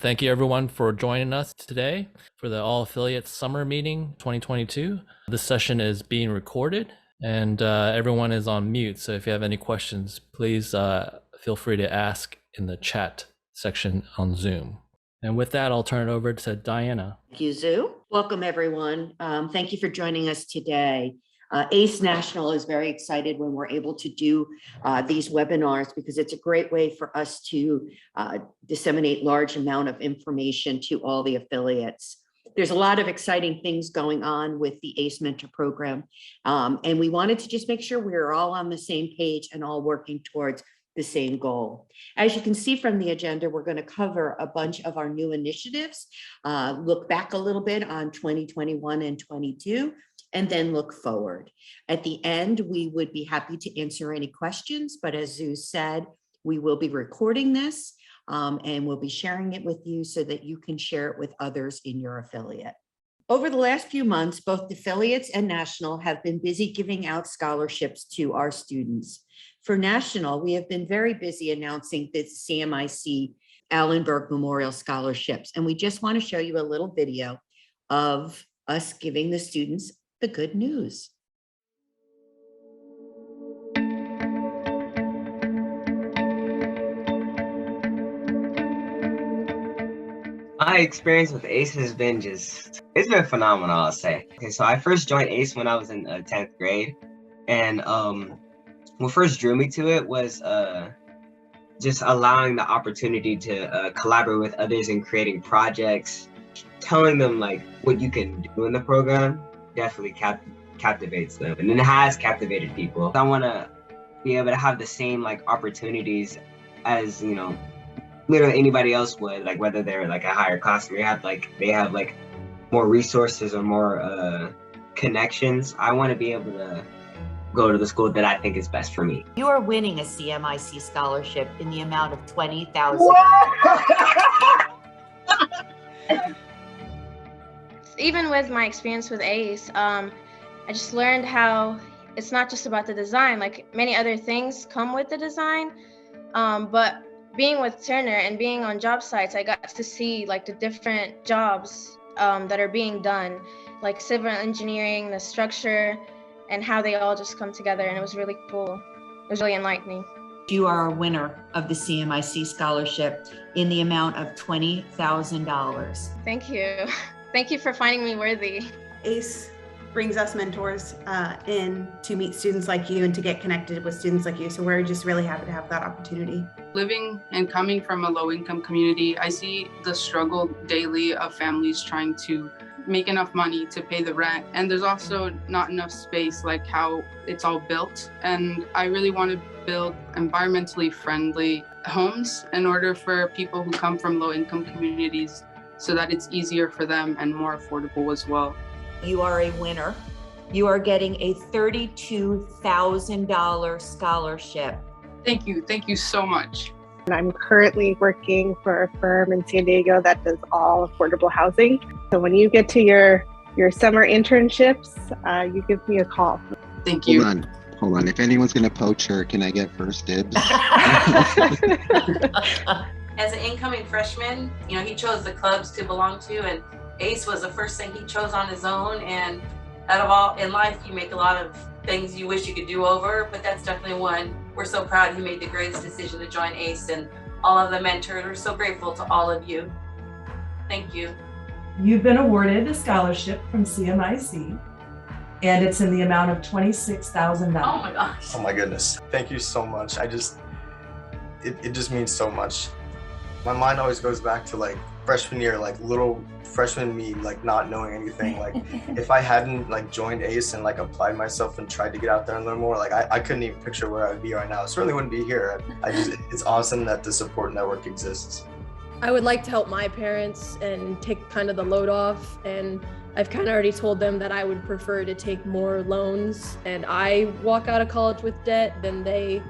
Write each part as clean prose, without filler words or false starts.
Thank you everyone for joining us today for the All Affiliates Summer Meeting 2022. This session is being recorded and everyone is on mute. So if you have any questions, please feel free to ask in the chat section on Zoom. And with that, I'll turn it over to Diana. Thank you, Zoo. Welcome, everyone. Thank you for joining us today. ACE National is very excited when we're able to do these webinars because it's a great way for us to disseminate large amount of information to all the affiliates. There's a lot of exciting things going on with the ACE Mentor Program, and we wanted to just make sure we're all on the same page and all working towards the same goal. As you can see from the agenda, we're going to cover a bunch of our new initiatives, look back a little bit on 2021 and 22, and then look forward. At the end, we would be happy to answer any questions, but as Zeus said, we will be recording this and we'll be sharing it with you so that you can share it with others in your affiliate. Over the last few months, both the affiliates and National have been busy giving out scholarships to our students. For National, we have been very busy announcing the CMIC Allenberg Memorial Scholarships, and we just want to show you a little video of us giving the students the good news. My experience with ACE has been it's been phenomenal, I'll say. Okay, so I first joined ACE when I was in 10th grade. And what first drew me to it was just allowing the opportunity to collaborate with others in creating projects, telling them like what you can do in the program definitely captivates them. And it has captivated people. I want to be able to have the same like opportunities as, you know, literally anybody else would, like whether they're like a higher class or they have like more resources or more connections. I want to be able to go to the school that I think is best for me. You are winning a CMIC scholarship in the amount of $20,000. Even with my experience with ACE, I just learned how it's not just about the design, like many other things come with the design, but being with Turner and being on job sites, I got to see like the different jobs that are being done, like civil engineering, the structure, and how they all just come together. And it was really cool. It was really enlightening. You are a winner of the CMIC scholarship in the amount of $20,000. Thank you. Thank you for finding me worthy. ACE brings us mentors in to meet students like you and to get connected with students like you. So we're just really happy to have that opportunity. Living and coming from a low-income community, I see the struggle daily of families trying to make enough money to pay the rent. And there's also not enough space like how it's all built. And I really want to build environmentally friendly homes in order for people who come from low-income communities so that it's easier for them and more affordable as well. You are a winner. You are getting a $32,000 scholarship. Thank you. Thank you so much. I'm currently working for a firm in San Diego that does all affordable housing. So when you get to your summer internships, you give me a call. Thank you. Hold on. If anyone's going to poach her, can I get first dibs? As an incoming freshman, you know, he chose the clubs to belong to, and ACE was the first thing he chose on his own. And out of all in life, you make a lot of things you wish you could do over, but that's definitely one. We're so proud he made the greatest decision to join ACE, and all of the mentors. We're so grateful to all of you. Thank you. You've been awarded a scholarship from CMIC, and it's in the amount of $26,000. Oh my gosh. Oh my goodness. Thank you so much. It just means so much. My mind always goes back to like freshman year, like little freshman me, like not knowing anything. Like if I hadn't like joined ACE and like applied myself and tried to get out there and learn more, like I couldn't even picture where I would be right now. I certainly wouldn't be here. It's awesome that the support network exists. I would like to help my parents and take kind of the load off, and I've kind of already told them that I would prefer to take more loans and I walk out of college with debt than they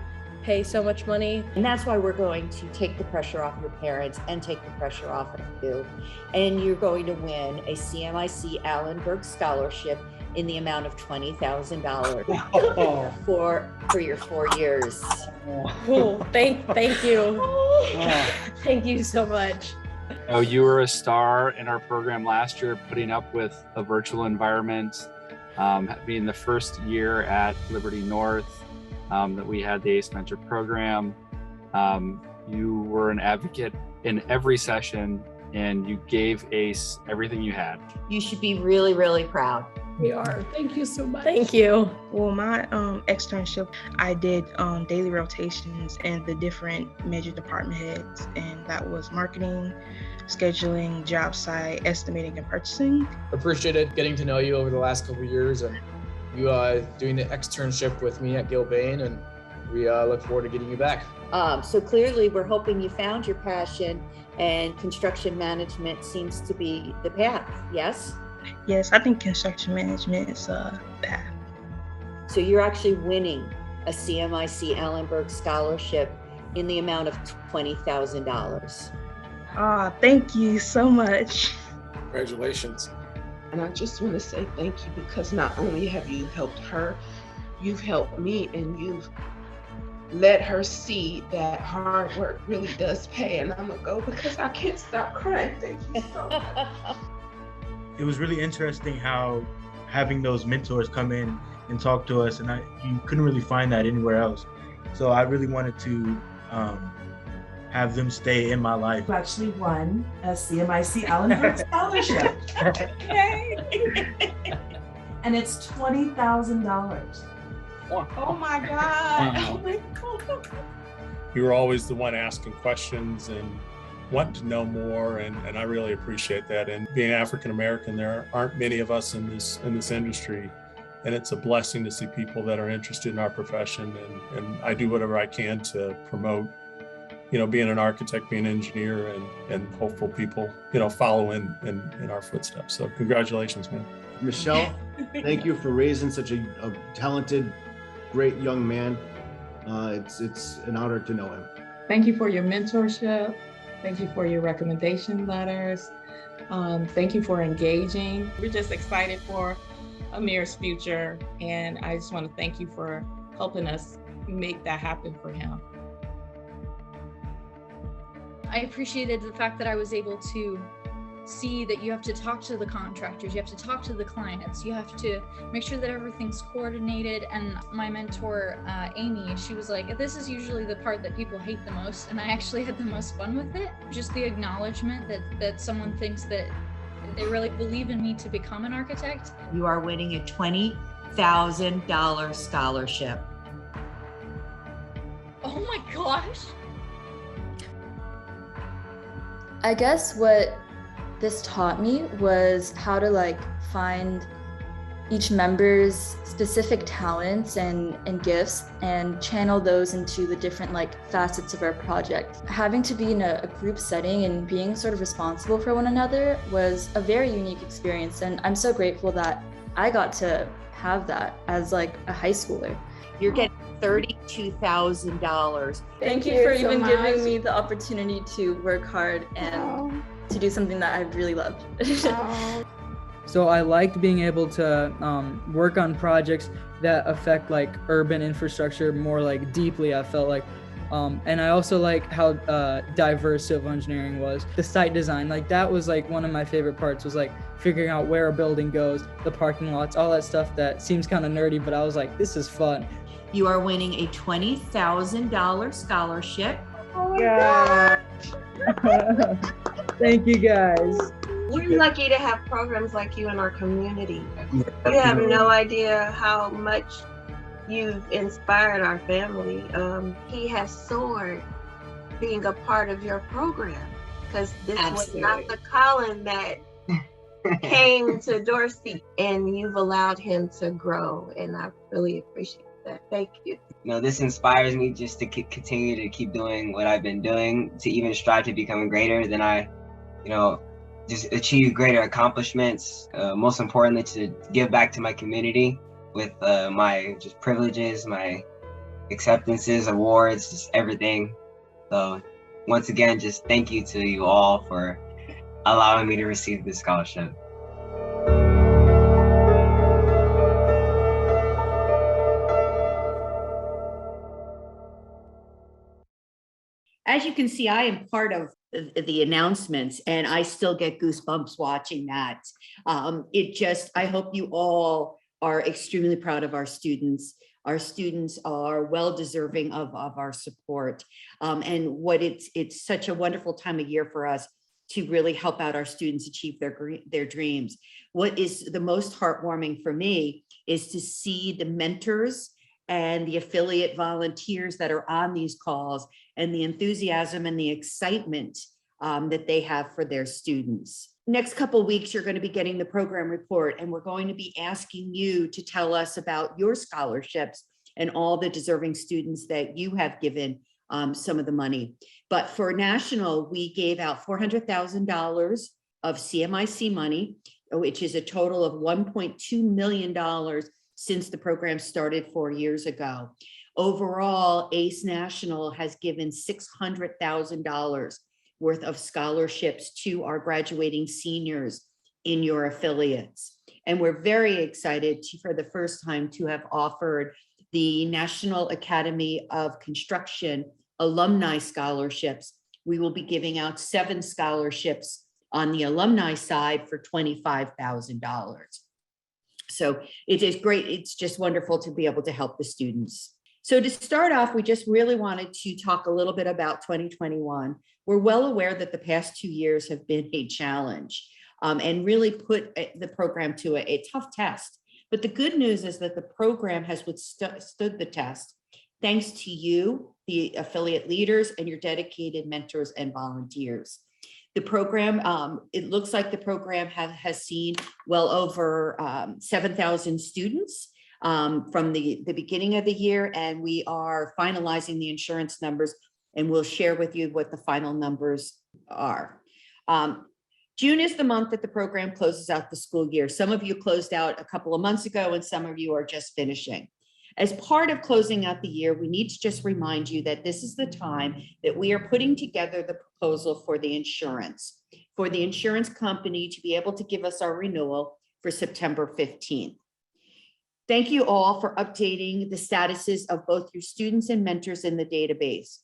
pay so much money. And that's why we're going to take the pressure off your parents and take the pressure off of you. And you're going to win a CMIC Allenberg scholarship in the amount of $20,000 for your 4 years. Cool. Thank you. Thank you so much. know, you were a star in our program last year, putting up with a virtual environment, being the first year at Liberty North that we had the ACE Mentor program. You were an advocate in every session, and you gave ACE everything you had. You should be really, really proud. We are. Thank you so much. Thank you. Well, my externship, I did daily rotations in the different major department heads, and that was marketing, scheduling, job site, estimating, and purchasing. Appreciated getting to know you over the last couple of years, and you doing the externship with me at Gilbane, and we look forward to getting you back. So clearly we're hoping you found your passion, and construction management seems to be the path, yes? Yes, I think construction management is a path. So you're actually winning a CMIC Allenberg scholarship in the amount of $20,000. Thank you so much. Congratulations. And I just want to say thank you, because not only have you helped her, you've helped me, and you've let her see that hard work really does pay. And I'm gonna go because I can't stop crying. Thank you so much. It was really interesting how having those mentors come in and talk to us, and you couldn't really find that anywhere else. So I really wanted to have them stay in my life. You actually won a CMIC Allenberg scholarship. Yay! And it's $20,000. Oh my God. Oh my God. You were always the one asking questions and wanting to know more, and I really appreciate that. And being African American, there aren't many of us in this industry, and it's a blessing to see people that are interested in our profession. And I do whatever I can to promote, being an architect, being an engineer, and hopeful people, follow in our footsteps. So congratulations, man. Michelle, thank you for raising such a talented, great young man. It's an honor to know him. Thank you for your mentorship. Thank you for your recommendation letters. Thank you for engaging. We're just excited for Amir's future, and I just want to thank you for helping us make that happen for him. I appreciated the fact that I was able to see that you have to talk to the contractors, you have to talk to the clients, you have to make sure that everything's coordinated. And my mentor, Amy, she was like, this is usually the part that people hate the most, and I actually had the most fun with it. Just the acknowledgement that someone thinks that they really believe in me to become an architect. You are winning a $20,000 scholarship. Oh my gosh. I guess what this taught me was how to find each member's specific talents and gifts and channel those into the different facets of our project. Having to be in a group setting and being sort of responsible for one another was a very unique experience, and I'm so grateful that I got to have that as a high schooler. You're getting $32,000. Thank you for even giving me the opportunity to work hard and to do something that I really loved. So I liked being able to work on projects that affect urban infrastructure more deeply, I felt like. And I also like how diverse civil engineering was. The site design, that was one of my favorite parts, was figuring out where a building goes, the parking lots, all that stuff that seems kind of nerdy, but I was like, this is fun. You are winning a $20,000 scholarship. Oh my God. Thank you guys. We're lucky to have programs like you in our community. You have no idea how much you've inspired our family. He has soared being a part of your program, because this was not the Colin that came to Dorsey, and you've allowed him to grow, and I really appreciate that. Thank you. This inspires me just to continue to keep doing what I've been doing, to even strive to become greater than I, just achieve greater accomplishments. Most importantly, to give back to my community with my just privileges, my acceptances, awards, just everything. So once again, just thank you to you all for allowing me to receive this scholarship. as you can see, I am part of the announcements, and I still get goosebumps watching that. I hope you all are extremely proud of our students. Our students are well deserving of our support. And it's such a wonderful time of year for us to really help out our students achieve their dreams. What is the most heartwarming for me is to see the mentors and the affiliate volunteers that are on these calls, and the enthusiasm and the excitement that they have for their students. Next couple of weeks, you're going to be getting the program report, and we're going to be asking you to tell us about your scholarships and all the deserving students that you have given some of the money. But for national, we gave out $400,000 of CMIC money, which is a total of $1.2 million since the program started 4 years ago. Overall, ACE National has given $600,000 worth of scholarships to our graduating seniors in your affiliates. And we're very excited for the first time to have offered the National Academy of Construction alumni scholarships. We will be giving out 7 scholarships on the alumni side for $25,000. So it is great. It's just wonderful to be able to help the students. So to start off, we just really wanted to talk a little bit about 2021. We're well aware that the past 2 years have been a challenge and really put the program to a tough test. But the good news is that the program has withstood the test thanks to you, the affiliate leaders, and your dedicated mentors and volunteers. The program, it looks like the program has seen well over 7,000 students from the beginning of the year, and we are finalizing the insurance numbers, and we'll share with you what the final numbers are. June is the month that the program closes out the school year. Some of you closed out a couple of months ago, and some of you are just finishing. As part of closing out the year, we need to just remind you that this is the time that we are putting together the proposal for the insurance company to be able to give us our renewal for September 15th. Thank you all for updating the statuses of both your students and mentors in the database.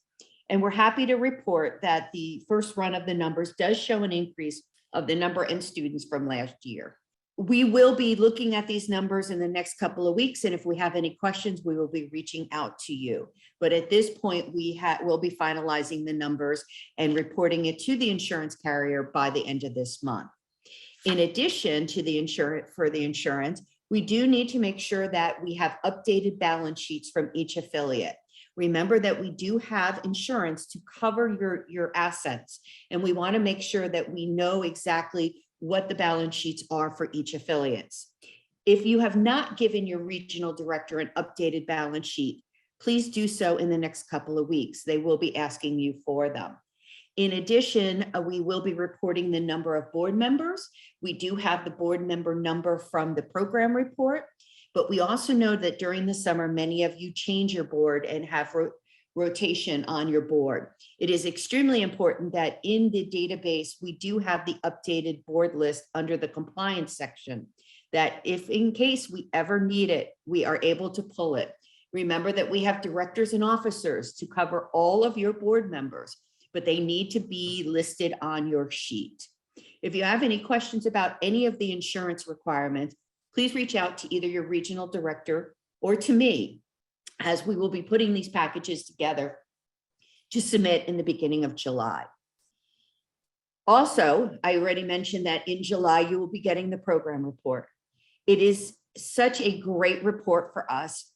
And we're happy to report that the first run of the numbers does show an increase of the number of students from last year. We will be looking at these numbers in the next couple of weeks, and if we have any questions, we will be reaching out to you. But at this point, we'll be finalizing the numbers and reporting it to the insurance carrier by the end of this month. In addition to the insurance, we do need to make sure that we have updated balance sheets from each affiliate. Remember that we do have insurance to cover your assets, and we want to make sure that we know exactly what the balance sheets are for each affiliates. If you have not given your regional director an updated balance sheet, please do so in the next couple of weeks. They will be asking you for them. In addition, we will be reporting the number of board members. We do have the board member number from the program report, but we also know that during the summer, many of you change your board and have rotation on your board. It is extremely important that in the database, we do have the updated board list under the compliance section, that if in case we ever need it, we are able to pull it. Remember that we have directors and officers to cover all of your board members, but they need to be listed on your sheet. If you have any questions about any of the insurance requirements, please reach out to either your regional director or to me, as we will be putting these packages together to submit in the beginning of July. Also, I already mentioned that in July, you will be getting the program report. It is such a great report for us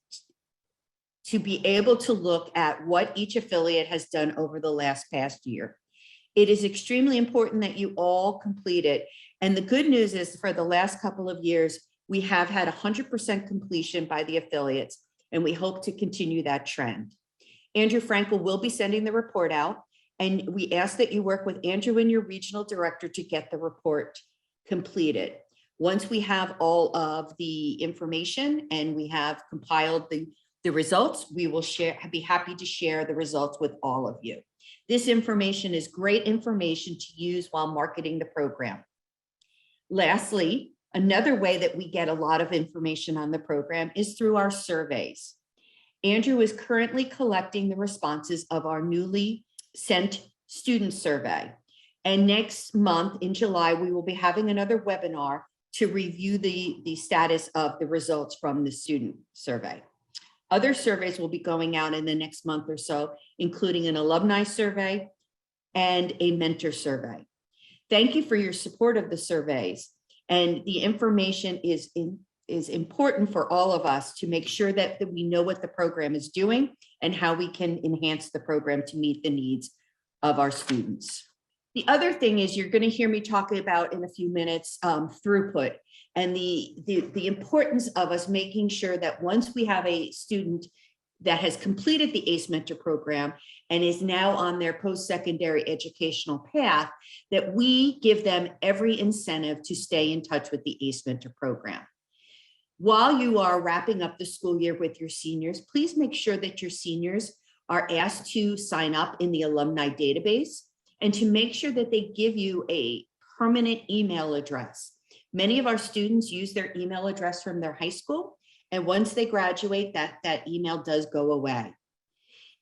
to be able to look at what each affiliate has done over the past year. It is extremely important that you all complete it. And the good news is for the last couple of years, we have had 100% completion by the affiliates, and we hope to continue that trend. Andrew Frankel will be sending the report out, and we ask that you work with Andrew and your regional director to get the report completed. Once we have all of the information and we have compiled the results, we will be happy to share the results with all of you. This information is great information to use while marketing the program. Lastly, another way that we get a lot of information on the program is through our surveys. Andrew is currently collecting the responses of our newly sent student survey. And next month in July, we will be having another webinar to review the status of the results from the student survey. Other surveys will be going out in the next month or so, including an alumni survey and a mentor survey. Thank you for your support of the surveys. And the information is important for all of us to make sure that we know what the program is doing and how we can enhance the program to meet the needs of our students. The other thing is you're going to hear me talk about in a few minutes throughput and the importance of us making sure that once we have a student that has completed the ACE Mentor program and is now on their post-secondary educational path, that we give them every incentive to stay in touch with the ACE Mentor program. While you are wrapping up the school year with your seniors, please make sure that your seniors are asked to sign up in the alumni database and to make sure that they give you a permanent email address. Many of our students use their email address from their high school, and once they graduate, that email does go away.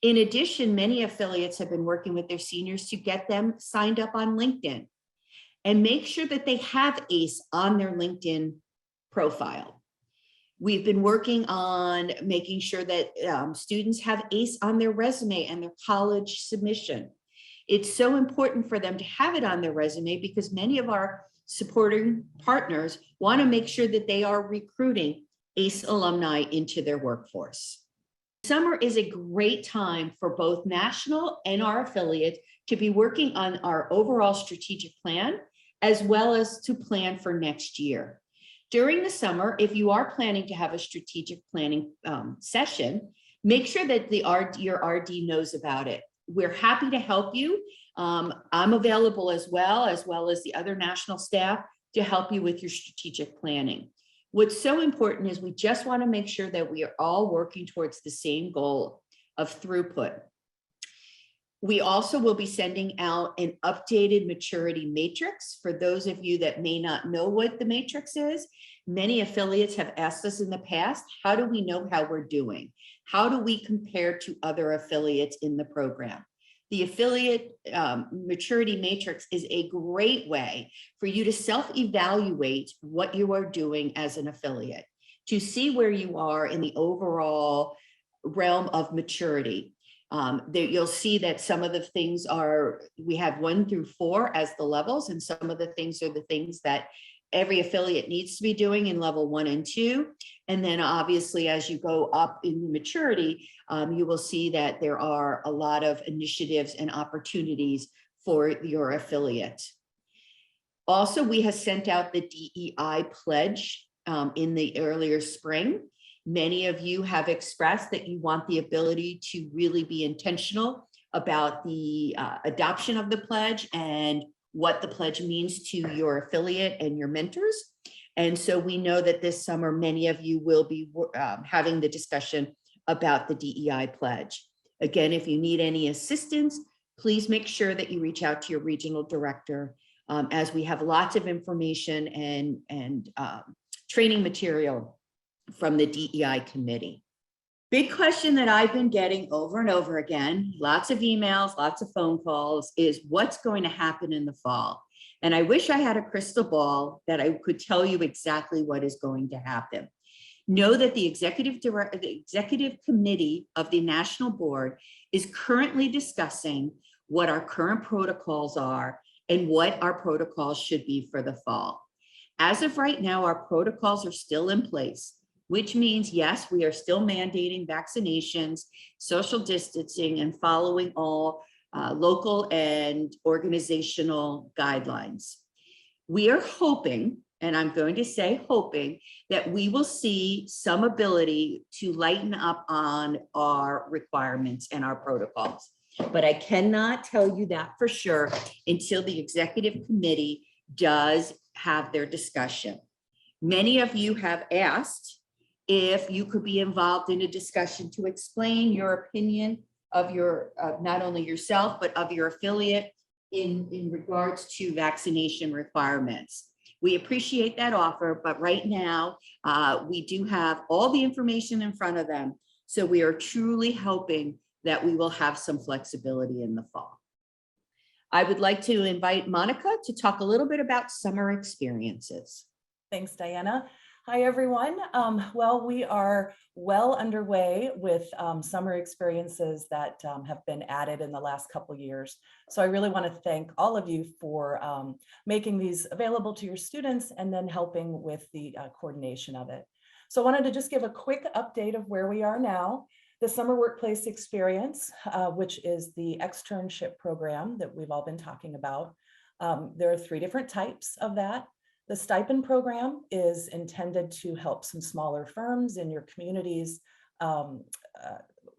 In addition, many affiliates have been working with their seniors to get them signed up on LinkedIn and make sure that they have ACE on their LinkedIn profile. We've been working on making sure that students have ACE on their resume and their college submission. It's so important for them to have it on their resume because many of our supporting partners want to make sure that they are recruiting ACE alumni into their workforce. Summer is a great time for both national and our affiliates to be working on our overall strategic plan, as well as to plan for next year. During the summer, if you are planning to have a strategic planning session, make sure that your RD knows about it. We're happy to help you. I'm available as well as the other national staff to help you with your strategic planning. What's so important is we just want to make sure that we are all working towards the same goal of throughput. We also will be sending out an updated maturity matrix for those of you that may not know what the matrix is. Many affiliates have asked us in the past, how do we know how we're doing? How do we compare to other affiliates in the program? The affiliate maturity matrix is a great way for you to self-evaluate what you are doing as an affiliate, to see where you are in the overall realm of maturity. You'll see that some of the things we have 1 through 4 as the levels, and some of the things are the things that every affiliate needs to be doing in level 1 and 2. And then obviously, as you go up in maturity, you will see that there are a lot of initiatives and opportunities for your affiliate. Also, we have sent out the DEI Pledge in the earlier spring. Many of you have expressed that you want the ability to really be intentional about the adoption of the pledge and what the pledge means to your affiliate and your mentors. And so we know that this summer, many of you will be having the discussion about the DEI pledge. Again, if you need any assistance, please make sure that you reach out to your regional director as we have lots of information and training material from the DEI committee. Big question that I've been getting over and over again, lots of emails, lots of phone calls, is what's going to happen in the fall? And I wish I had a crystal ball that I could tell you exactly what is going to happen. Know that the executive committee of the national board is currently discussing what our current protocols are and what our protocols should be for the fall. As of right now, our protocols are still in place, which means, yes, we are still mandating vaccinations, social distancing, and following all local and organizational guidelines. We are hoping, and I'm going to say hoping, that we will see some ability to lighten up on our requirements and our protocols. But I cannot tell you that for sure until the executive committee does have their discussion. Many of you have asked if you could be involved in a discussion to explain your opinion of your, not only yourself, but of your affiliate in regards to vaccination requirements. We appreciate that offer, but right now we do have all the information in front of them. So we are truly hoping that we will have some flexibility in the fall. I would like to invite Monica to talk a little bit about summer experiences. Thanks, Diana. Hi, everyone. Well, we are well underway with summer experiences that have been added in the last couple years. So I really want to thank all of you for making these available to your students and then helping with the coordination of it. So I wanted to just give a quick update of where we are now. The Summer Workplace Experience, which is the externship program that we've all been talking about. There are 3 different types of that. The stipend program is intended to help some smaller firms in your communities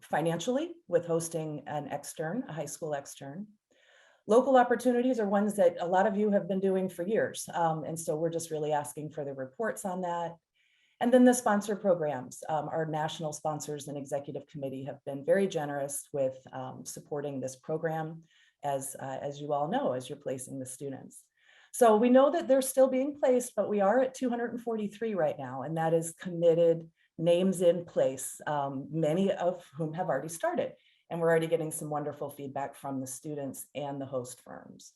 financially with hosting an extern, a high school extern. Local opportunities are ones that a lot of you have been doing for years. And so we're just really asking for the reports on that. And then the sponsor programs, our national sponsors and executive committee have been very generous with supporting this program, as you all know, as you're placing the students. So we know that they're still being placed, but we are at 243 right now, and that is committed names in place, many of whom have already started. And we're already getting some wonderful feedback from the students and the host firms.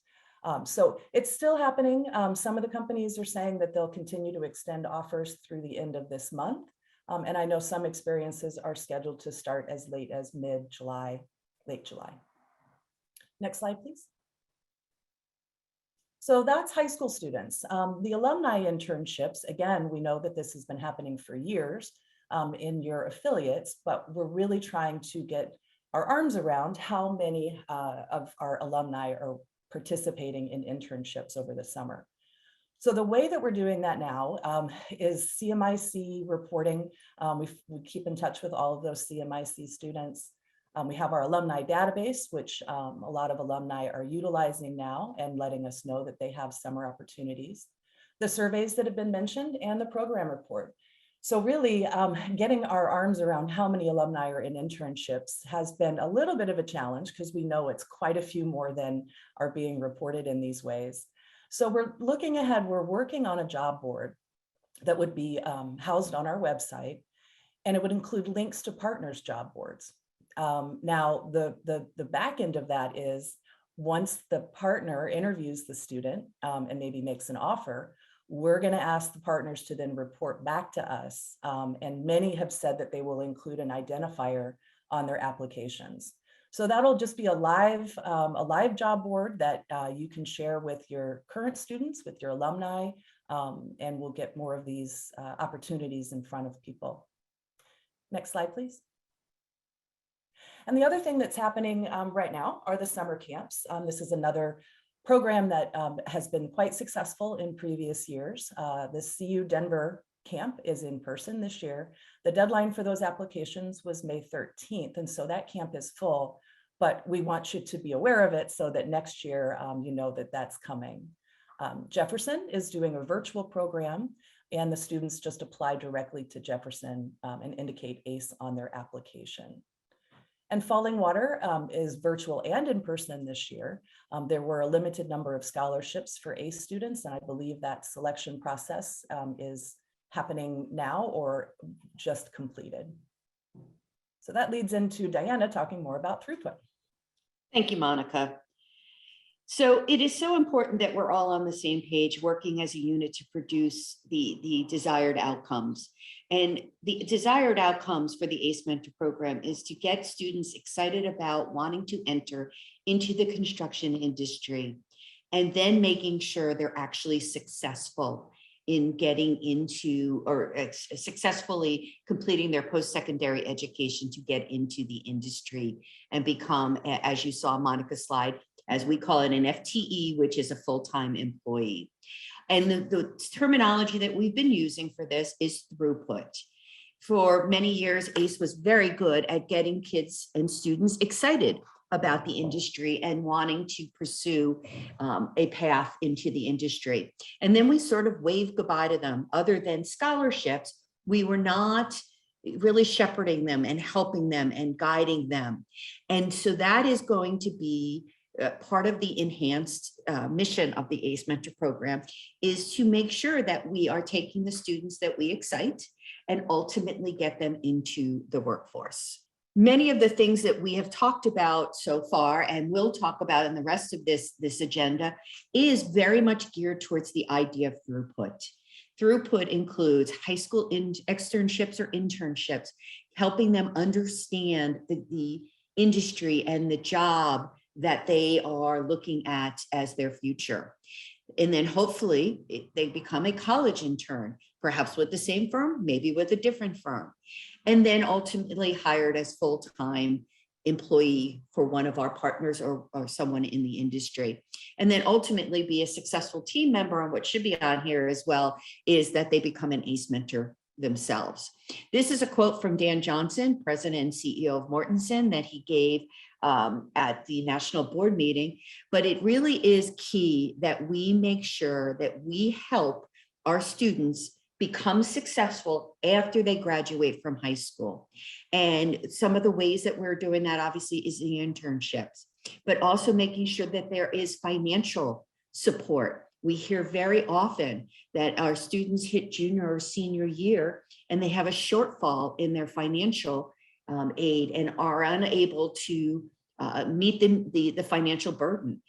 So it's still happening. Some of the companies are saying that they'll continue to extend offers through the end of this month. And I know some experiences are scheduled to start as late as mid-July, late July. Next slide, please. So that's high school students. The alumni internships, again, we know that this has been happening for years in your affiliates, but we're really trying to get our arms around how many of our alumni are participating in internships over the summer. So the way that we're doing that now is CMIC reporting. We keep in touch with all of those CMIC students. We have our alumni database, which a lot of alumni are utilizing now and letting us know that they have summer opportunities. The surveys that have been mentioned and the program report. So really getting our arms around how many alumni are in internships has been a little bit of a challenge because we know it's quite a few more than are being reported in these ways. So we're looking ahead, we're working on a job board that would be housed on our website, and it would include links to partners job boards. Now, the back end of that is once the partner interviews the student and maybe makes an offer, we're going to ask the partners to then report back to us. And many have said that they will include an identifier on their applications. So that'll just be a live job board that you can share with your current students, with your alumni, and we'll get more of these opportunities in front of people. Next slide, please. And the other thing that's happening right now are the summer camps. This is another program that has been quite successful in previous years. The CU Denver camp is in person this year. The deadline for those applications was May 13th, and so that camp is full, but we want you to be aware of it so that next year you know that that's coming. Jefferson is doing a virtual program, and the students just apply directly to Jefferson and indicate ACE on their application. And Falling Water is virtual and in person this year. There were a limited number of scholarships for ACE students, and I believe that selection process is happening now or just completed. So that leads into Diana talking more about Throughput. Thank you, Monica. So it is so important that we're all on the same page, working as a unit to produce the desired outcomes. And the desired outcomes for the ACE Mentor program is to get students excited about wanting to enter into the construction industry, and then making sure they're actually successful in getting into or successfully completing their post-secondary education to get into the industry and become, as you saw Monica's slide, as we call it, an FTE, which is a full-time employee. And the terminology that we've been using for this is throughput. For many years, ACE was very good at getting kids and students excited about the industry and wanting to pursue a path into the industry. And then we sort of waved goodbye to them. Other than scholarships, we were not really shepherding them and helping them and guiding them. And so that is going to be part of the enhanced mission of the ACE Mentor program, is to make sure that we are taking the students that we excite and ultimately get them into the workforce. Many of the things that we have talked about so far and will talk about in the rest of this agenda is very much geared towards the idea of throughput. Throughput includes high school externships or internships, helping them understand the industry and the job that they are looking at as their future. And then hopefully they become a college intern, perhaps with the same firm, maybe with a different firm, and then ultimately hired as full-time employee for one of our partners or someone in the industry. And then ultimately be a successful team member. And what should be on here as well is that they become an ACE mentor themselves. This is a quote from Dan Johnson, President and CEO of Mortenson, that he gave at the national board meeting. But it really is key that we make sure that we help our students become successful after they graduate from high school. And some of the ways that we're doing that obviously is the internships, but also making sure that there is financial support. We hear very often that our students hit junior or senior year and they have a shortfall in their financial aid and are unable to meet the financial burden.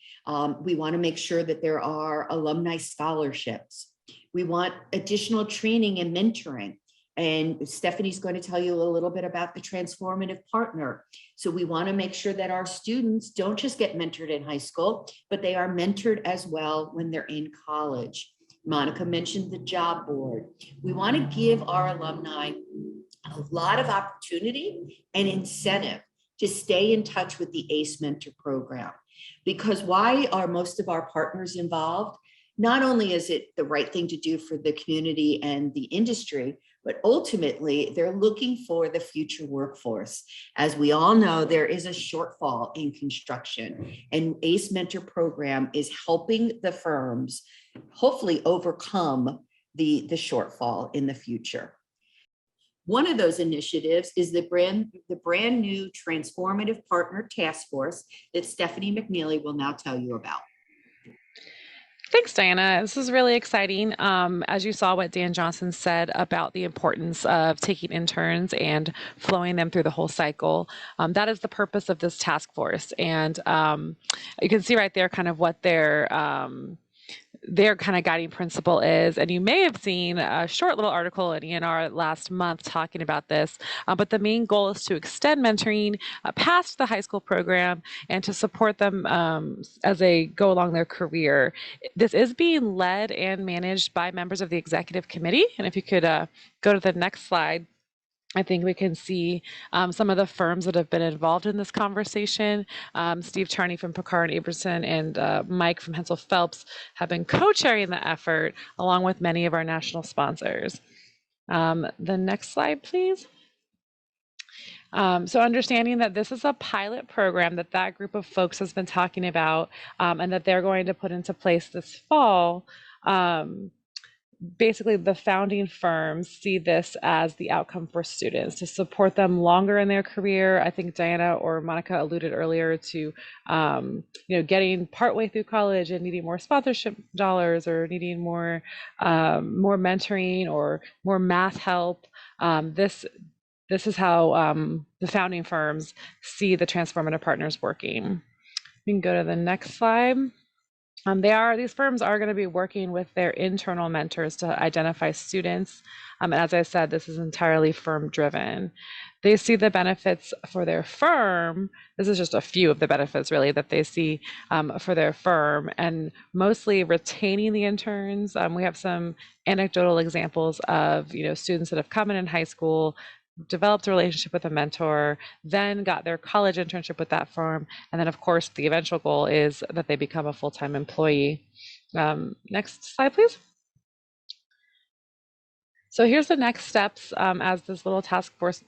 We want to make sure that there are alumni scholarships. We want additional training and mentoring. And Stephanie's going to tell you a little bit about the Transformative Partner. So we want to make sure that our students don't just get mentored in high school, but they are mentored as well when they're in college. Monica mentioned the job board. We want to give our alumni a lot of opportunity and incentive to stay in touch with the ACE Mentor program. Because why are most of our partners involved? Not only is it the right thing to do for the community and the industry, but ultimately they're looking for the future workforce. As we all know, there is a shortfall in construction, and ACE Mentor program is helping the firms hopefully overcome the shortfall in the future. One of those initiatives is the brand new Transformative Partner Task Force that Stephanie McNeely will now tell you about. Thanks, Diana. This is really exciting. As you saw what Dan Johnson said about the importance of taking interns and flowing them through the whole cycle, that is the purpose of this task force. And you can see right there kind of what their kind of guiding principle is. And you may have seen a short little article in ENR last month talking about this, but the main goal is to extend mentoring past the high school program and to support them as they go along their career. This is being led and managed by members of the executive committee. And if you could go to the next slide, I think we can see some of the firms that have been involved in this conversation. Steve Charney from Picard and Aberson and Mike from Hensel Phelps have been co-chairing the effort along with many of our national sponsors. The next slide, please. So understanding that this is a pilot program that group of folks has been talking about and that they're going to put into place this fall. Basically, the founding firms see this as the outcome for students to support them longer in their career. I think Diana or Monica alluded earlier to, getting partway through college and needing more sponsorship dollars or needing more mentoring or more math help. This is how the founding firms see the Transformative Partners working. We can go to the next slide. These firms are going to be working with their internal mentors to identify students. And as I said, this is entirely firm driven. They see the benefits for their firm. This is just a few of the benefits really that they see for their firm, and mostly retaining the interns. We have some anecdotal examples of students that have come in high school, developed a relationship with a mentor, then got their college internship with that firm. And then of course, the eventual goal is that they become a full-time employee. Next slide, please. So here's the next steps as this little task force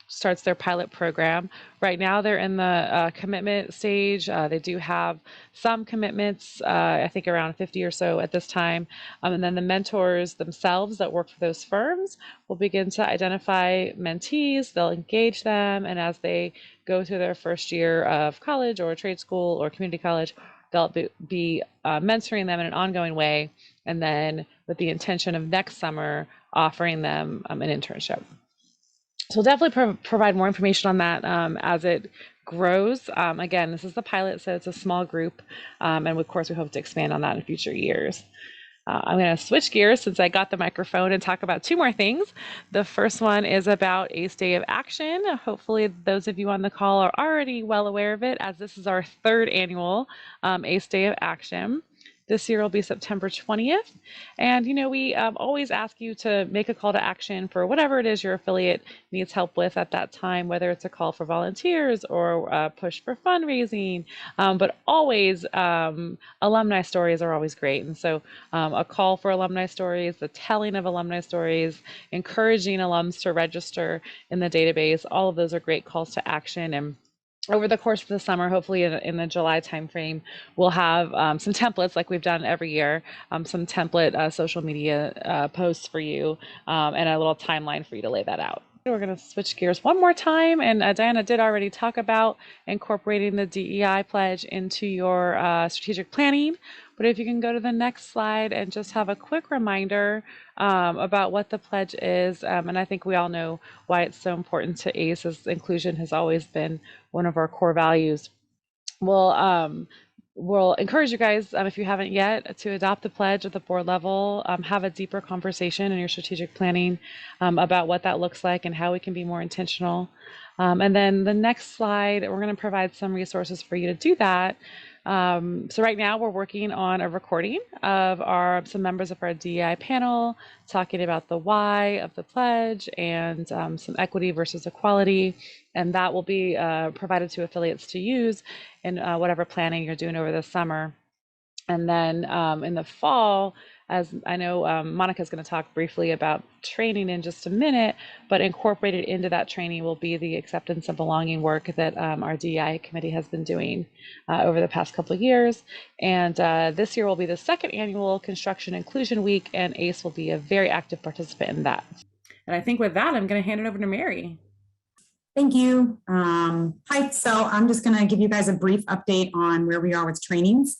starts their pilot program. Right now they're in the commitment stage. They do have some commitments, I think around 50 or so at this time. And then the mentors themselves that work for those firms will begin to identify mentees. They'll engage them. And as they go through their first year of college or trade school or community college, they'll be mentoring them in an ongoing way. And then with the intention of next summer, offering them an internship. So we'll definitely provide more information on that as it grows. Again, this is the pilot, so it's a small group. And of course, we hope to expand on that in future years. I'm going to switch gears since I got the microphone and talk about two more things. The first one is about ACE Day of Action. Hopefully those of you on the call are already well aware of it, as this is our third annual ACE Day of Action. This year will be September 20th. And, you know, we always ask you to make a call to action for whatever it is your affiliate needs help with at that time, whether it's a call for volunteers or a push for fundraising, but always alumni stories are always great. And so a call for alumni stories, the telling of alumni stories, encouraging alums to register in the database, all of those are great calls to action. And over the course of the summer, hopefully in the July timeframe, we'll have some templates like we've done every year, some template social media posts for you, and a little timeline for you to lay that out. We're going to switch gears one more time, and Diana did already talk about incorporating the DEI Pledge into your strategic planning. But if you can go to the next slide and just have a quick reminder about what the pledge is, and I think we all know why it's so important to ACE, as inclusion has always been one of our core values. We'll encourage you guys, if you haven't yet, to adopt the pledge at the board level, have a deeper conversation in your strategic planning about what that looks like and how we can be more intentional. And then the next slide, we're going to provide some resources for you to do that. So right now we're working on a recording of some members of our DEI panel talking about the why of the pledge and some equity versus equality, and that will be provided to affiliates to use in whatever planning you're doing over the summer. And then in the fall, as I know Monica's going to talk briefly about training in just a minute, but incorporated into that training will be the acceptance and belonging work that our DEI committee has been doing over the past couple of years. And this year will be the second annual Construction Inclusion Week, and ACE will be a very active participant in that. And I think with that, I'm going to hand it over to Mary. Thank you. Hi, so I'm just going to give you guys a brief update on where we are with trainings.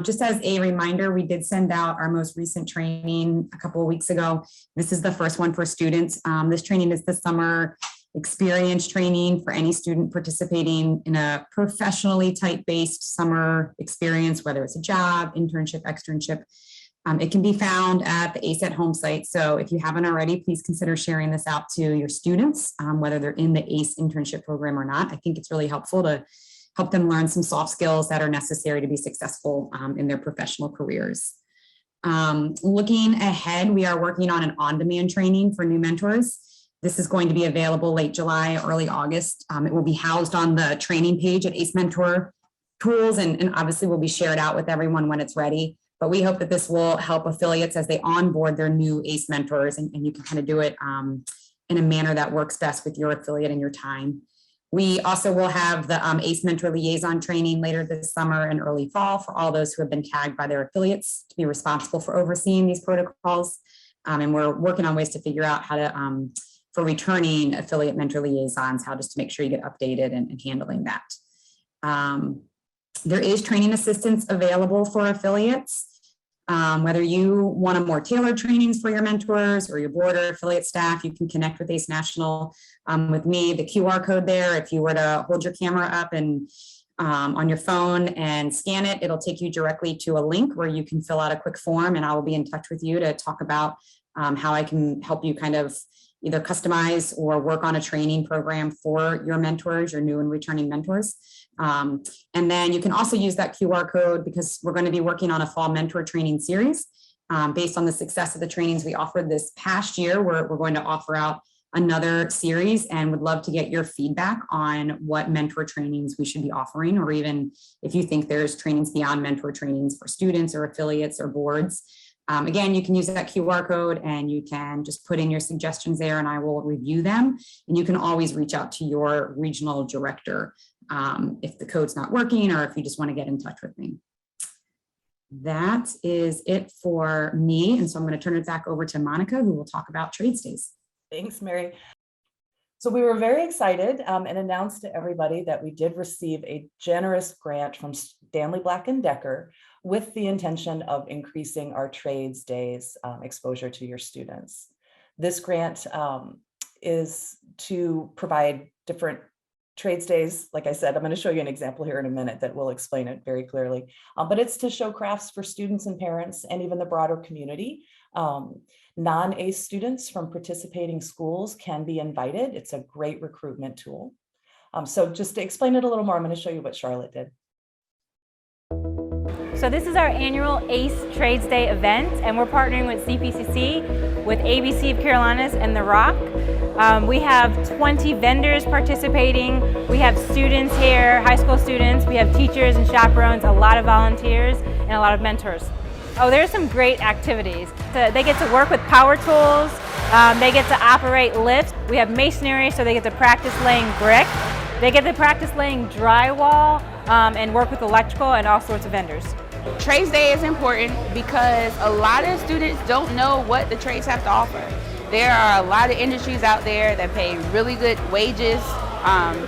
Just as a reminder, we did send out our most recent training a couple of weeks ago. This is the first one for students. This training is the summer experience training for any student participating in a professionally type-based summer experience, whether it's a job, internship, externship. It can be found at the ACE at Home site. So if you haven't already, please consider sharing this out to your students, whether they're in the ACE internship program or not. I think it's really helpful to help them learn some soft skills that are necessary to be successful in their professional careers. Looking ahead, we are working on an on-demand training for new mentors. This is going to be available late July, early August. It will be housed on the training page at ACE Mentor Tools, and obviously will be shared out with everyone when it's ready. But we hope that this will help affiliates as they onboard their new ACE mentors, and you can kind of do it in a manner that works best with your affiliate and your time. We also will have the ACE Mentor Liaison training later this summer and early fall for all those who have been tagged by their affiliates to be responsible for overseeing these protocols. And we're working on ways to figure out how to, for returning affiliate mentor liaisons, how just to make sure you get updated and handling that. There is training assistance available for affiliates. Whether you want more tailored trainings for your mentors or your board or affiliate staff, you can connect with ACE National with me. The QR code there, if you were to hold your camera up and on your phone and scan it, it'll take you directly to a link where you can fill out a quick form, and I will be in touch with you to talk about how I can help you kind of either customize or work on a training program for your mentors, your new and returning mentors. And then you can also use that QR code because we're going to be working on a fall mentor training series. Based on the success of the trainings we offered this past year, we're going to offer out another series and would love to get your feedback on what mentor trainings we should be offering, or even if you think there's trainings beyond mentor trainings for students or affiliates or boards. Again, you can use that QR code and you can just put in your suggestions there and I will review them. And you can always reach out to your regional director if the code's not working or if you just want to get in touch with me. That is it for me. And so I'm going to turn it back over to Monica, who will talk about trades days. Thanks, Mary. So we were very excited and announced to everybody that we did receive a generous grant from Stanley Black & Decker with the intention of increasing our trades days exposure to your students. This grant is to provide different trades days. Like I said, I'm going to show you an example here in a minute that will explain it very clearly. But it's to show crafts for students and parents and even the broader community. Non-ACE students from participating schools can be invited. It's a great recruitment tool. So just to explain it a little more, I'm going to show you what Charlotte did. So this is our annual ACE Trades Day event, and we're partnering with CPCC, with ABC of Carolinas, and The Rock. We have 20 vendors participating. We have students here, high school students. We have teachers and chaperones, a lot of volunteers, and a lot of mentors. Oh, there's some great activities. They get to work with power tools. They get to operate lifts. We have masonry, so they get to practice laying brick. They get to practice laying drywall and work with electrical and all sorts of vendors. Trades Day is important because a lot of students don't know what the trades have to offer. There are a lot of industries out there that pay really good wages,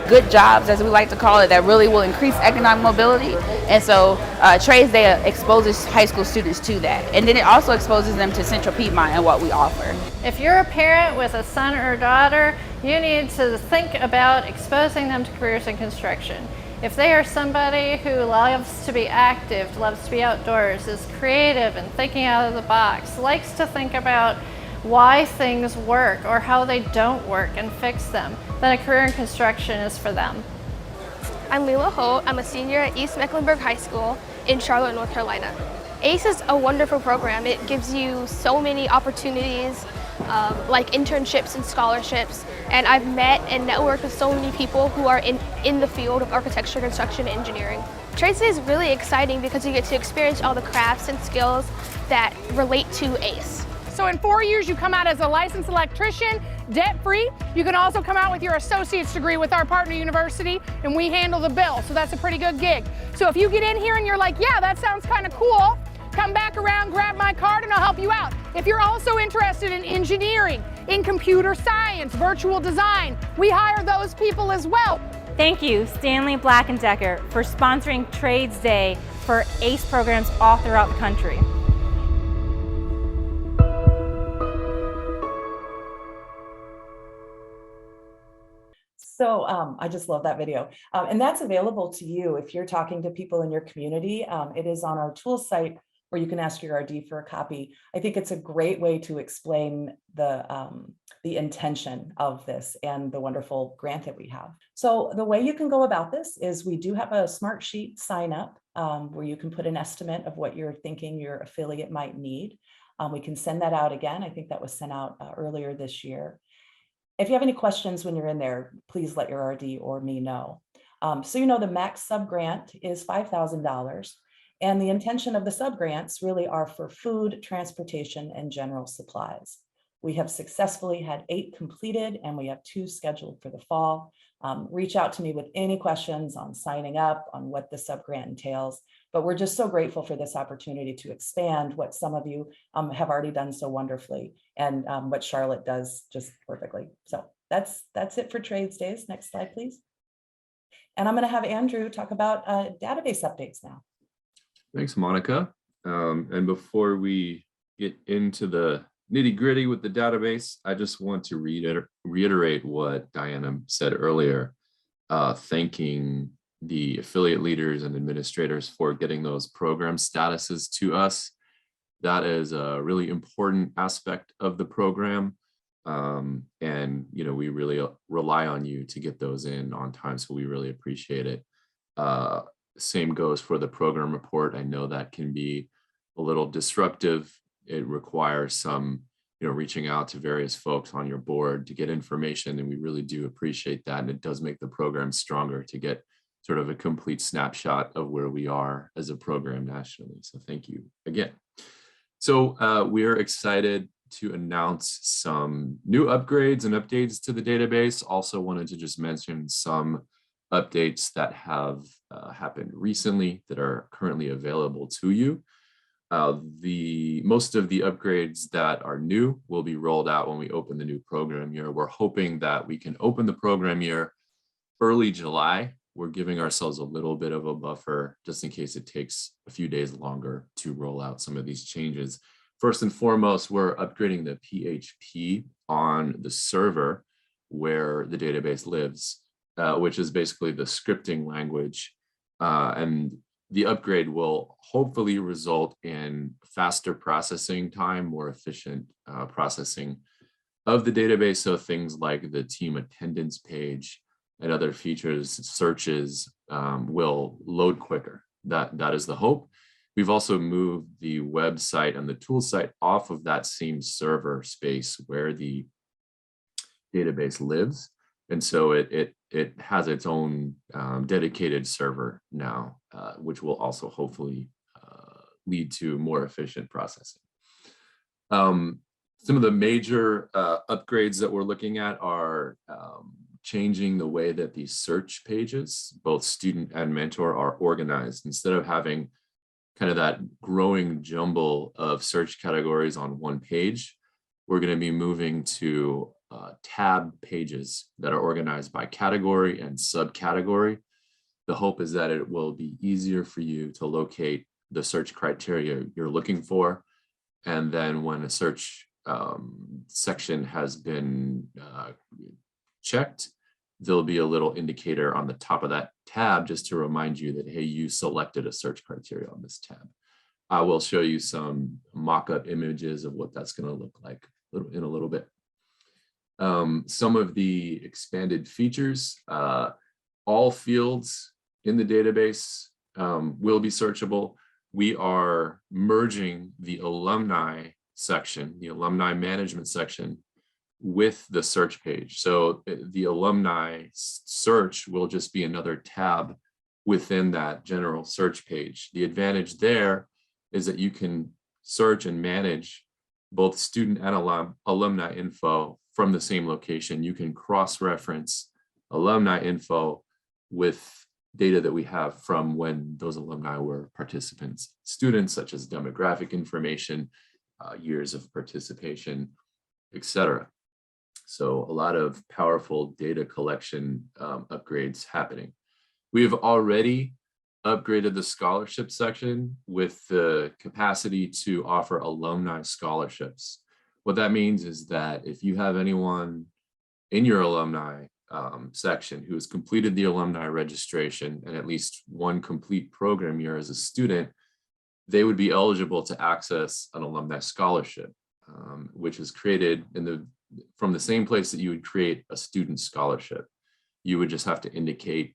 good jobs, as we like to call it, that really will increase economic mobility. And so Trades Day exposes high school students to that. And then it also exposes them to Central Piedmont and what we offer. If you're a parent with a son or daughter, you need to think about exposing them to careers in construction. If they are somebody who loves to be active, loves to be outdoors, is creative and thinking out of the box, likes to think about why things work or how they don't work and fix them, then a career in construction is for them. I'm Leela Holt. I'm a senior at East Mecklenburg High School in Charlotte, North Carolina. ACE is a wonderful program. It gives you so many opportunities, like internships and scholarships, and I've met and networked with so many people who are in the field of architecture, construction, and engineering. Trades Day is really exciting because you get to experience all the crafts and skills that relate to ACE. So in 4 years, you come out as a licensed electrician, debt-free. You can also come out with your associate's degree with our partner university, and we handle the bill, so that's a pretty good gig. So if you get in here and you're like, yeah, that sounds kind of cool, come back around, grab my card, and I'll help you out. If you're also interested in engineering, in computer science, virtual design, we hire those people as well. Thank you, Stanley Black & Decker, for sponsoring Trades Day for ACE programs all throughout the country. So I just love that video. And that's available to you if you're talking to people in your community. It is on our tools site where you can ask your RD for a copy. I think it's a great way to explain the intention of this and the wonderful grant that we have. So the way you can go about this is we do have a smart sheet sign up where you can put an estimate of what you're thinking your affiliate might need. We can send that out again. I think that was sent out earlier this year. If you have any questions when you're in there, please let your RD or me know. So you know the max subgrant is $5,000, and the intention of the subgrants really are for food, transportation, and general supplies. We have successfully had 8 completed, and we have 2 scheduled for the fall. Reach out to me with any questions on signing up, on what the subgrant entails. But we're just so grateful for this opportunity to expand what some of you have already done so wonderfully, and what Charlotte does just perfectly. So that's it for Trades Days. Next slide, please. And I'm going to have Andrew talk about database updates now. Thanks, Monica. And before we get into the nitty-gritty with the database, I just want to reiterate what Diana said earlier, thanking the affiliate leaders and administrators for getting those program statuses to us. That is a really important aspect of the program. And you know, we really rely on you to get those in on time, so we really appreciate it. Same goes for the program report. I know that can be a little disruptive. It requires some, you know, reaching out to various folks on your board to get information, and we really do appreciate that. And it does make the program stronger to get sort of a complete snapshot of where we are as a program nationally. So thank you again. So we're excited to announce some new upgrades and updates to the database. Also wanted to just mention some updates that have happened recently that are currently available to you. Most of the upgrades that are new will be rolled out when we open the new program year. We're hoping that we can open the program year early July. We're giving ourselves a little bit of a buffer just in case it takes a few days longer to roll out some of these changes. First and foremost, we're upgrading the PHP on the server. where the database lives, which is basically the scripting language. And the upgrade will hopefully result in faster processing time, more efficient processing of the database. So things like the team attendance page and other features, searches will load quicker. That is the hope. We've also moved the website and the tool site off of that same server space where the database lives. And so it has its own dedicated server now, which will also hopefully lead to more efficient processing. Some of the major upgrades that we're looking at are changing the way that these search pages, both student and mentor, are organized. Instead of having kind of that growing jumble of search categories on one page, we're going to be moving to tab pages that are organized by category and subcategory. The hope is that it will be easier for you to locate the search criteria you're looking for. And then when a search section has been checked, there'll be a little indicator on the top of that tab just to remind you that, hey, you selected a search criteria on this tab. I will show you some mock-up images of what that's going to look like in a little bit. Some of the expanded features, all fields in the database will be searchable. We are merging the alumni section, the alumni management section, with the search page. So the alumni search will just be another tab within that general search page. The advantage there is that you can search and manage both student and alumni info from the same location. You can cross-reference alumni info with data that we have from when those alumni were participants, students, such as demographic information, years of participation, etc. So a lot of powerful data collection upgrades happening. We have already upgraded the scholarship section with the capacity to offer alumni scholarships. What that means is that if you have anyone in your alumni section who has completed the alumni registration and at least one complete program year as a student, they would be eligible to access an alumni scholarship, which is created from the same place that you would create a student scholarship. You would just have to indicate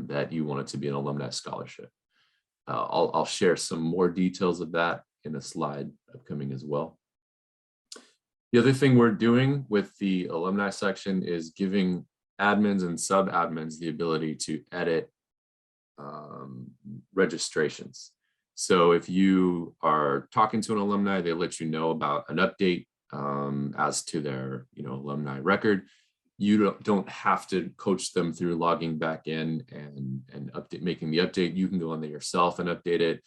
that you want it to be an alumni scholarship. I'll share some more details of that in a slide upcoming as well. The other thing we're doing with the alumni section is giving admins and sub-admins the ability to edit registrations. So if you are talking to an alumni, they let you know about an update as to their alumni record. You don't have to coach them through logging back in and making the update. You can go on there yourself and update it.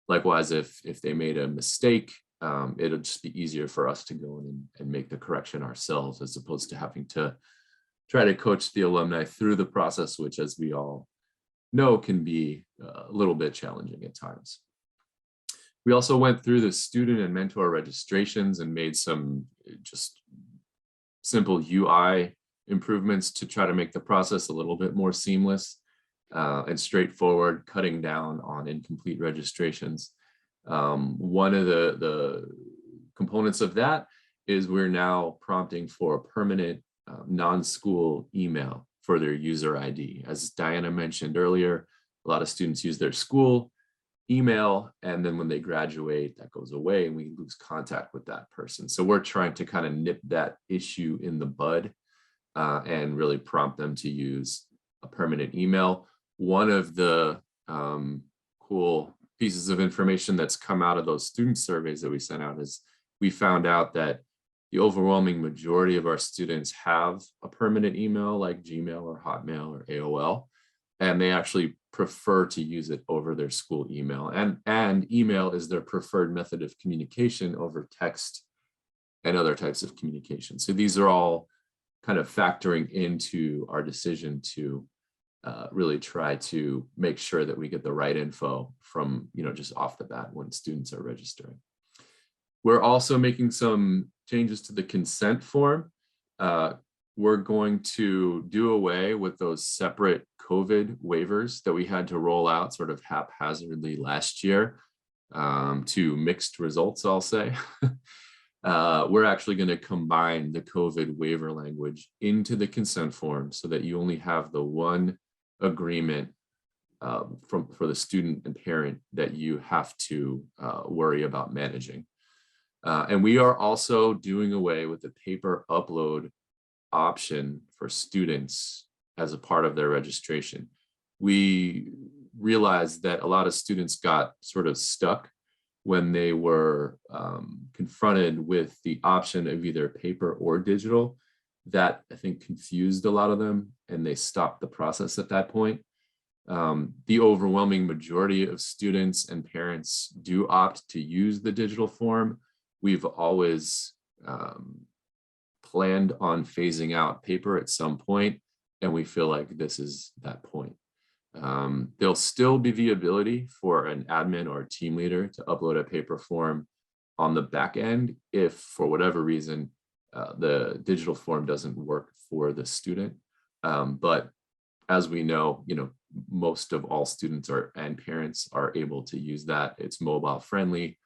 Likewise, if they made a mistake, it'll just be easier for us to go in and make the correction ourselves, as opposed to having to try to coach the alumni through the process, which, as we all know, can be a little bit challenging at times. We also went through the student and mentor registrations and made some just simple UI improvements to try to make the process a little bit more seamless and straightforward, cutting down on incomplete registrations. One of the components of that is we're now prompting for a permanent non-school email for their user ID. As Diana mentioned earlier, a lot of students use their school email, and then when they graduate, that goes away and we lose contact with that person. So we're trying to kind of nip that issue in the bud and really prompt them to use a permanent email. One of the cool pieces of information that's come out of those student surveys that we sent out is we found out that the overwhelming majority of our students have a permanent email like Gmail or Hotmail or AOL, and they actually prefer to use it over their school email. And email is their preferred method of communication over text and other types of communication. So these are all kind of factoring into our decision to really try to make sure that we get the right info from, just off the bat when students are registering. We're also making some changes to the consent form. we're going to do away with those separate COVID waivers that we had to roll out sort of haphazardly last year to mixed results, I'll say. We're actually going to combine the COVID waiver language into the consent form so that you only have the one agreement for the student and parent that you have to worry about managing. And we are also doing away with the paper upload option for students as a part of their registration. We realized that a lot of students got sort of stuck when they were confronted with the option of either paper or digital. That, I think, confused a lot of them, and they stopped the process at that point. The overwhelming majority of students and parents do opt to use the digital form. We've always planned on phasing out paper at some point, and we feel like this is that point. There'll still be the ability for an admin or a team leader to upload a paper form on the back end if, for whatever reason, the digital form doesn't work for the student. But as we know, most of all students and parents are able to use that. It's mobile friendly.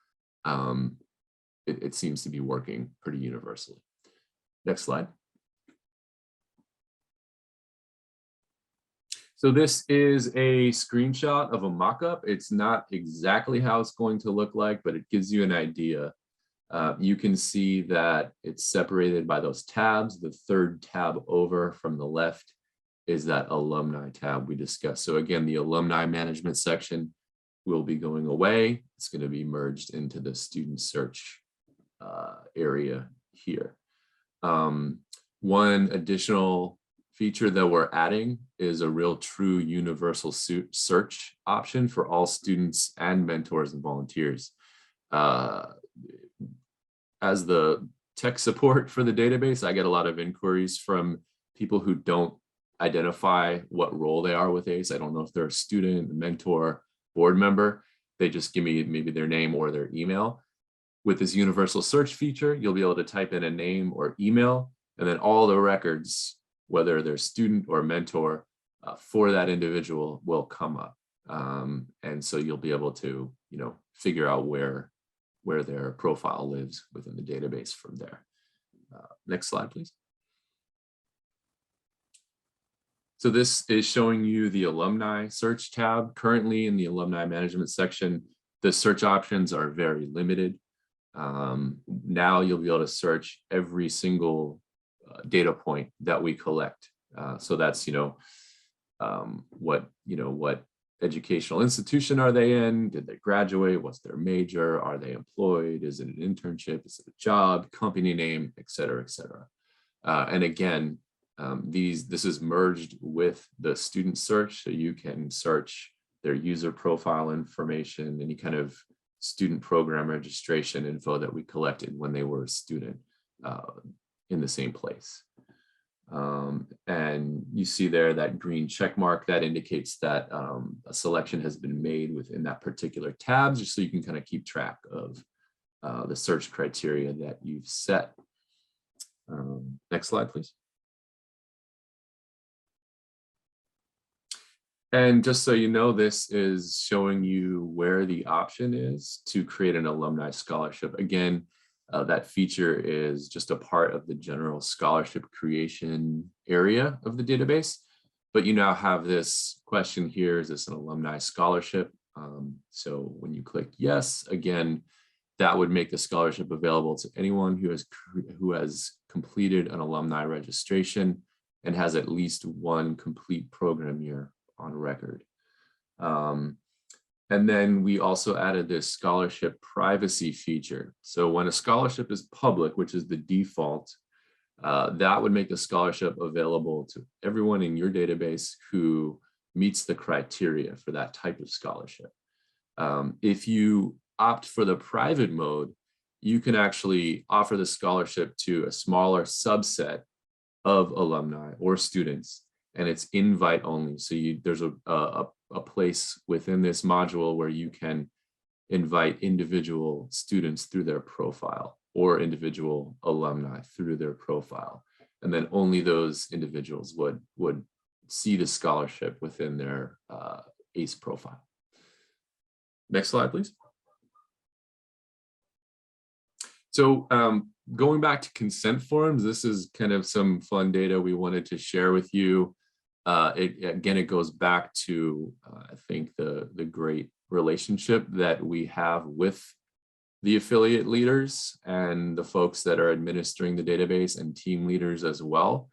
It seems to be working pretty universally. Next slide. So this is a screenshot of a mock-up. It's not exactly how it's going to look like, but it gives you an idea. You can see that it's separated by those tabs. The third tab over from the left is that alumni tab we discussed. So again, the alumni management section will be going away. It's going to be merged into the student search area here. One additional feature that we're adding is a real true universal search option for all students and mentors and volunteers. As the tech support for the database, I get a lot of inquiries from people who don't identify what role they are with ACE. I don't know if they're a student, a mentor, board member. They just give me maybe their name or their email. With this universal search feature, you'll be able to type in a name or email, and then all the records, whether they're student or mentor, for that individual will come up. And so you'll be able to, figure out where their profile lives within the database from there. Next slide, please. So this is showing you the alumni search tab. Currently in the alumni management section, the search options are very limited. Now you'll be able to search every single data point that we collect. So that's, what educational institution are they in? Did they graduate? What's their major? Are they employed? Is it an internship? Is it a job, company name, et cetera, et cetera. And again, this is merged with the student search, so you can search their user profile information, any kind of student program registration info that we collected when they were a student in the same place. And you see there that green check mark that indicates that a selection has been made within that particular tab, just so you can kind of keep track of the search criteria that you've set. Next slide, please. And just so you know, this is showing you where the option is to create an alumni scholarship. Again, that feature is just a part of the general scholarship creation area of the database. But you now have this question here, is this an alumni scholarship? So when you click yes, again, that would make the scholarship available to anyone who has completed an alumni registration and has at least one complete program year on record. And then we also added this scholarship privacy feature. So when a scholarship is public, which is the default, that would make the scholarship available to everyone in your database who meets the criteria for that type of scholarship. If you opt for the private mode, you can actually offer the scholarship to a smaller subset of alumni or students, and it's invite only. So there's a place within this module where you can invite individual students through their profile or individual alumni through their profile. and then only those individuals would see the scholarship within their ACE profile. Next slide, please. So going back to consent forms, this is kind of some fun data we wanted to share with you. It goes back to, I think, the great relationship that we have with the affiliate leaders and the folks that are administering the database and team leaders as well.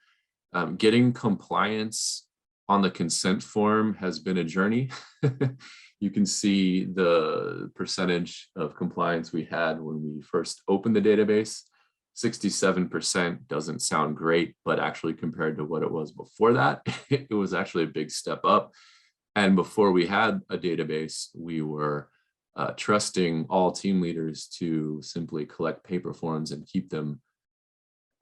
Getting compliance on the consent form has been a journey. You can see the percentage of compliance we had when we first opened the database. 67% doesn't sound great, but actually compared to what it was before that, it was actually a big step up. And before we had a database, we were trusting all team leaders to simply collect paper forms and keep them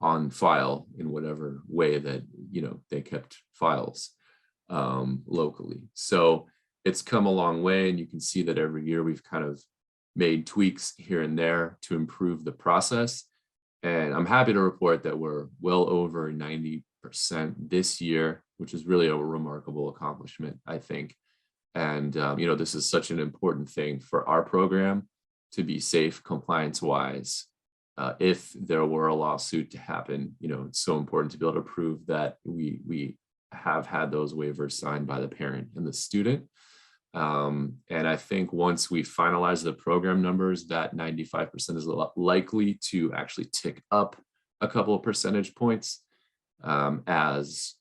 on file in whatever way that, you know, they kept files locally. So it's come a long way, and you can see that every year we've kind of made tweaks here and there to improve the process. And I'm happy to report that we're well over 90% this year, which is really a remarkable accomplishment, I think. And, you know, this is such an important thing for our program to be safe compliance-wise. If there were a lawsuit to happen, you know, it's so important to be able to prove that we have had those waivers signed by the parent and the student. And I think once we finalize the program numbers, that 95% is likely to actually tick up a couple of percentage points as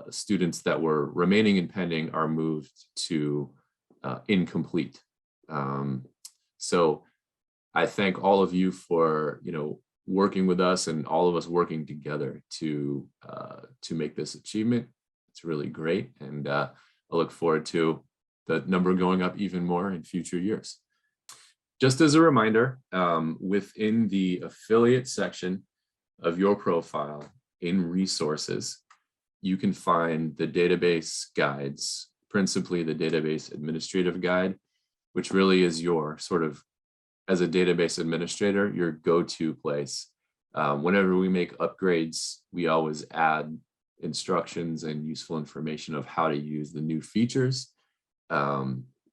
students that were remaining in pending are moved to incomplete. So I thank all of you for, you know, working with us and all of us working together to make this achievement. It's really great, and I look forward to the number going up even more in future years. Just as a reminder, within the affiliate section of your profile in resources, you can find the database guides, principally the database administrative guide, which really is your sort of, as a database administrator, your go-to place. Whenever we make upgrades, we always add instructions and useful information of how to use the new features.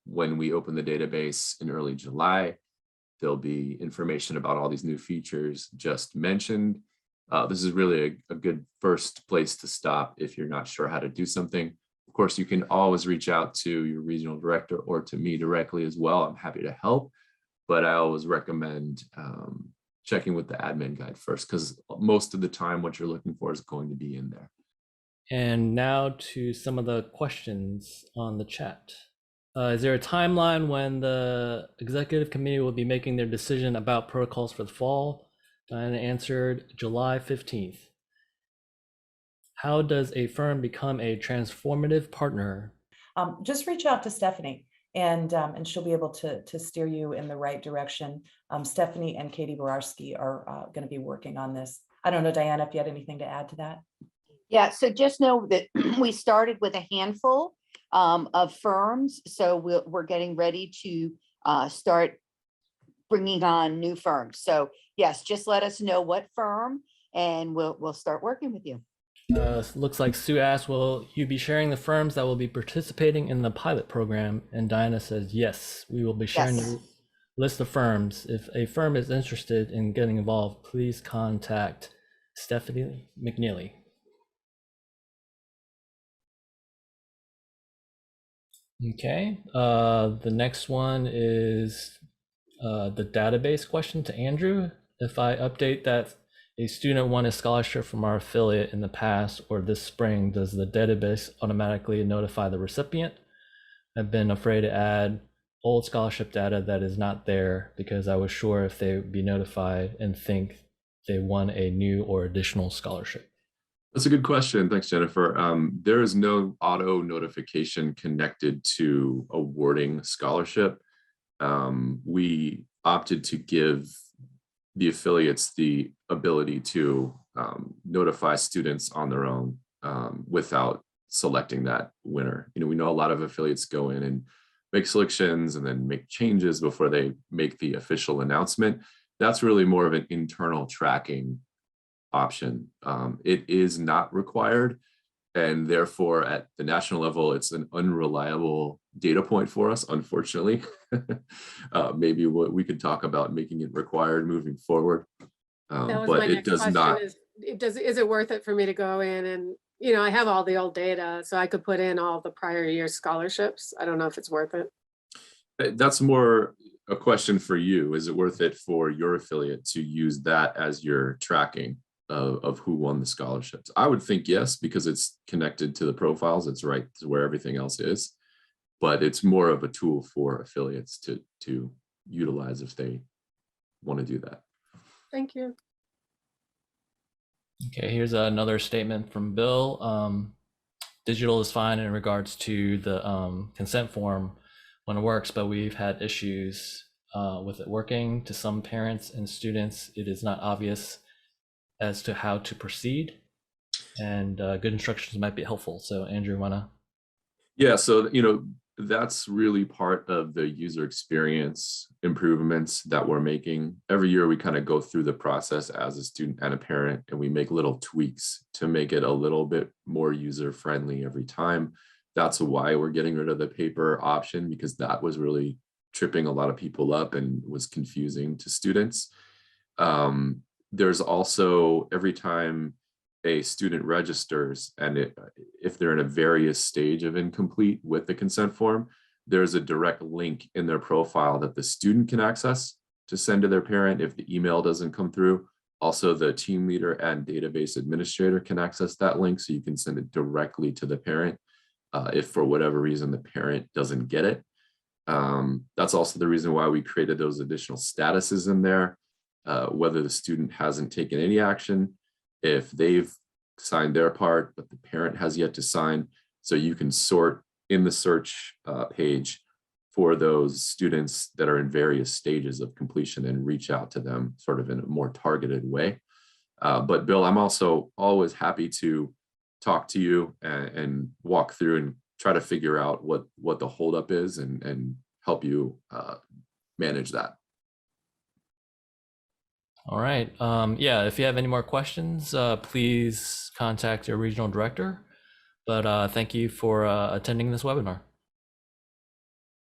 When we open the database in early July, there'll be information about all these new features just mentioned. This is really a good first place to stop if you're not sure how to do something. Of course, you can always reach out to your regional director or to me directly as well. I'm happy to help, but I always recommend checking with the admin guide first, because most of the time what you're looking for is going to be in there. And now to some of the questions on the chat. Is there a timeline when the executive committee will be making their decision about protocols for the fall? Diana answered July 15th. How does a firm become a transformative partner? Just reach out to Stephanie, and she'll be able to steer you in the right direction. Stephanie and Katie Borarski are going to be working on this. I don't know, Diana, if you had anything to add to that. Yeah, so just know that we started with a handful of firms, so we're getting ready to start bringing on new firms. So yes, just let us know what firm, and we'll start working with you. Looks like Sue asked, will you be sharing the firms that will be participating in the pilot program? And Diana says, yes, we will be sharing a list of firms. If a firm is interested in getting involved, please contact Stephanie McNeely. Okay, the next one is the database question to Andrew. If I update that a student won a scholarship from our affiliate in the past or this spring, does the database automatically notify the recipient? I've been afraid to add old scholarship data that is not there because I was sure if they would be notified and think they won a new or additional scholarship. That's a good question. Thanks, Jennifer. There is no auto notification connected to awarding scholarship. We opted to give the affiliates the ability to notify students on their own without selecting that winner. You know, we know a lot of affiliates go in and make selections and then make changes before they make the official announcement. That's really more of an internal tracking option. It is not required, and therefore at the national level, it's an unreliable data point for us, unfortunately. Maybe what we could talk about making it required moving forward. That was But my it next does question not. is it worth it for me to go in and, I have all the old data, so I could put in all the prior year scholarships. I don't know if it's worth it. That's more a question for you. Is it worth it for your affiliate to use that as your tracking of who won the scholarships? I would think yes, because it's connected to the profiles. It's right to where everything else is. But it's more of a tool for affiliates to utilize if they want to do that. Thank you. Okay, here's another statement from Bill. Digital is fine in regards to the consent form when it works, but we've had issues with it working. To some parents and students, it is not obvious as to how to proceed, and good instructions might be helpful. So Andrew, wanna? Yeah, so that's really part of the user experience improvements that we're making. Every year we kind of go through the process as a student and a parent, and we make little tweaks to make it a little bit more user friendly every time. That's why we're getting rid of the paper option, because that was really tripping a lot of people up and was confusing to students. There's also, every time a student registers, and if they're in a various stage of incomplete with the consent form, there's a direct link in their profile that the student can access to send to their parent if the email doesn't come through. Also, the team leader and database administrator can access that link, so you can send it directly to the parent if for whatever reason the parent doesn't get it. That's also the reason why we created those additional statuses in there, whether the student hasn't taken any action, if they've signed their part, but the parent has yet to sign. So you can sort in the search page for those students that are in various stages of completion and reach out to them sort of in a more targeted way. But Bill, I'm also always happy to talk to you and walk through and try to figure out what the holdup is and help you manage that. All right. Yeah, if you have any more questions, please contact your regional director. But thank you for attending this webinar.